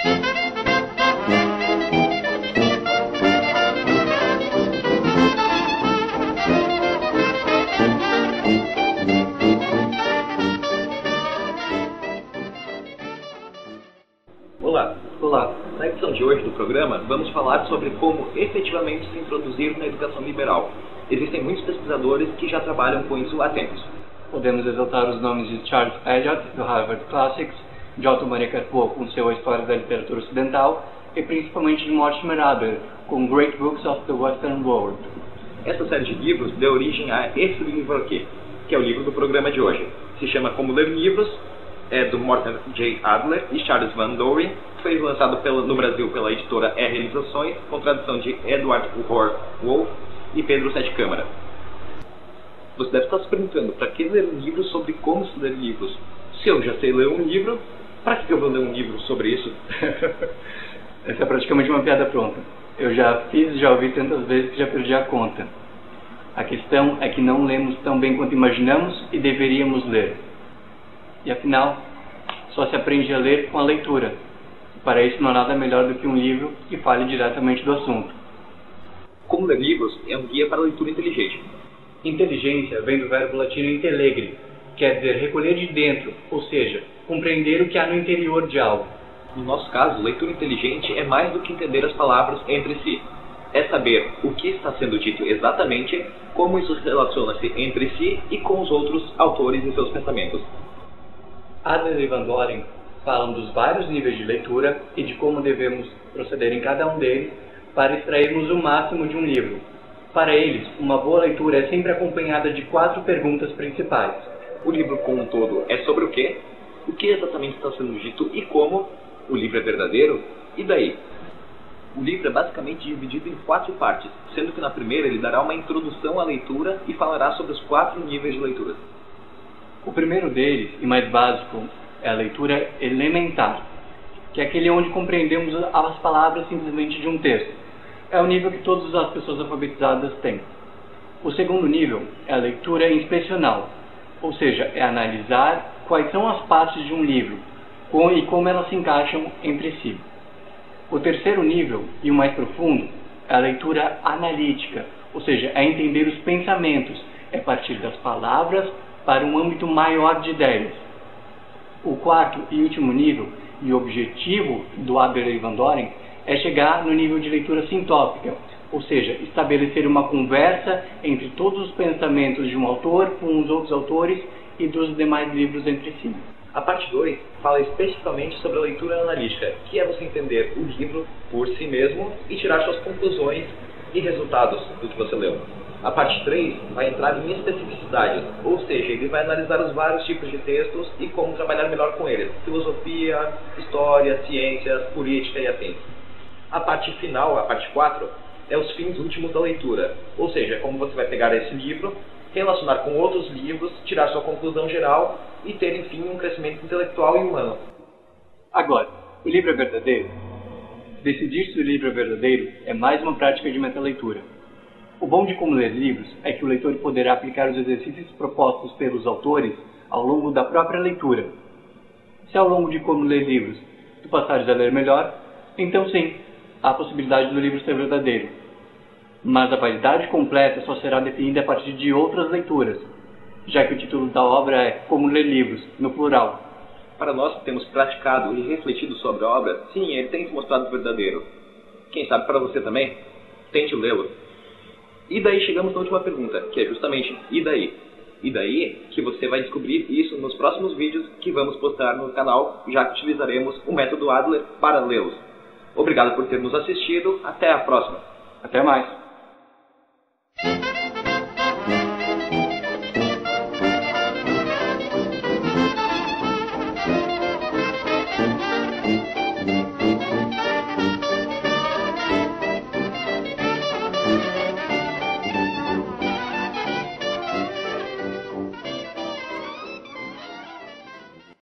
Olá! Olá! Na edição de hoje do programa, vamos falar sobre como efetivamente se introduzir na educação liberal. Existem muitos pesquisadores que já trabalham com isso há tempos. Podemos exaltar os nomes de Charles Eliot, do Harvard Classics, de Otto Maria Carpo, com seu A História da Literatura Ocidental, e principalmente de Mortimer Adler, com Great Books of the Western World. Essa série de livros deu origem a esse livro aqui, que é o livro do programa de hoje. Se chama Como Ler Livros, é do Mortimer J. Adler e Charles Van Doren. Foi lançado no Brasil pela editora R. Realizações, com tradução de Edward Howard Wolff e Pedro Sete Câmara. Você deve estar se perguntando, para que ler um livro sobre como se ler livros? Se eu já sei ler um livro, para que eu vou ler um livro sobre isso? Essa é praticamente uma piada pronta. Eu já fiz e já ouvi tantas vezes que já perdi a conta. A questão é que não lemos tão bem quanto imaginamos e deveríamos ler. E afinal, só se aprende a ler com a leitura. Para isso não há nada melhor do que um livro que fale diretamente do assunto. Como Ler Livros é um guia para a leitura inteligente. Inteligência vem do verbo latino intellegere, quer dizer recolher de dentro, ou seja, compreender o que há no interior de algo. No nosso caso, leitura inteligente é mais do que entender as palavras entre si. É saber o que está sendo dito exatamente, como isso relaciona-se entre si e com os outros autores e seus pensamentos. Adler e Van Doren falam dos vários níveis de leitura e de como devemos proceder em cada um deles para extrairmos o máximo de um livro. Para eles, uma boa leitura é sempre acompanhada de 4 perguntas principais. O livro como um todo é sobre o quê? O que exatamente está sendo dito e como? O livro é verdadeiro? E daí? O livro é basicamente dividido em 4 partes, sendo que na primeira ele dará uma introdução à leitura e falará sobre os 4 níveis de leitura. O primeiro deles, e mais básico, é a leitura elementar, que é aquele onde compreendemos as palavras simplesmente de um texto. É o nível que todas as pessoas alfabetizadas têm. O segundo nível é a leitura inspecional, ou seja, é analisar quais são as partes de um livro e como elas se encaixam entre si. O terceiro nível, e o mais profundo, é a leitura analítica, ou seja, é entender os pensamentos, é partir das palavras para um âmbito maior de ideias. O quarto e último nível, e objetivo do Adler e Van Doren, é chegar no nível de leitura sintópica, ou seja, estabelecer uma conversa entre todos os pensamentos de um autor com os outros autores e dos demais livros entre si. A parte 2 fala especificamente sobre a leitura analítica, que é você entender o livro por si mesmo e tirar suas conclusões e resultados do que você leu. A parte 3 vai entrar em especificidades, ou seja, ele vai analisar os vários tipos de textos e como trabalhar melhor com eles. Filosofia, história, ciências, política e afins. A parte final, a parte 4, é os fins últimos da leitura, ou seja, como você vai pegar esse livro, relacionar com outros livros, tirar sua conclusão geral e ter, enfim, um crescimento intelectual e humano. Agora, o livro é verdadeiro? Decidir se o livro é verdadeiro é mais uma prática de metaleitura. O bom de como ler livros é que o leitor poderá aplicar os exercícios propostos pelos autores ao longo da própria leitura. Se ao longo de como ler livros tu passares a ler melhor, então sim, há a possibilidade do livro ser verdadeiro. Mas a validade completa só será definida a partir de outras leituras, já que o título da obra é Como Ler Livros, no plural. Para nós que temos praticado e refletido sobre a obra, sim, ele tem se mostrado verdadeiro. Quem sabe para você também? Tente lê-lo. E daí chegamos na última pergunta, que é justamente, e daí? E daí que você vai descobrir isso nos próximos vídeos que vamos postar no canal, já que utilizaremos o método Adler para lê-los. Obrigado por ter nos assistido, até a próxima. Até mais.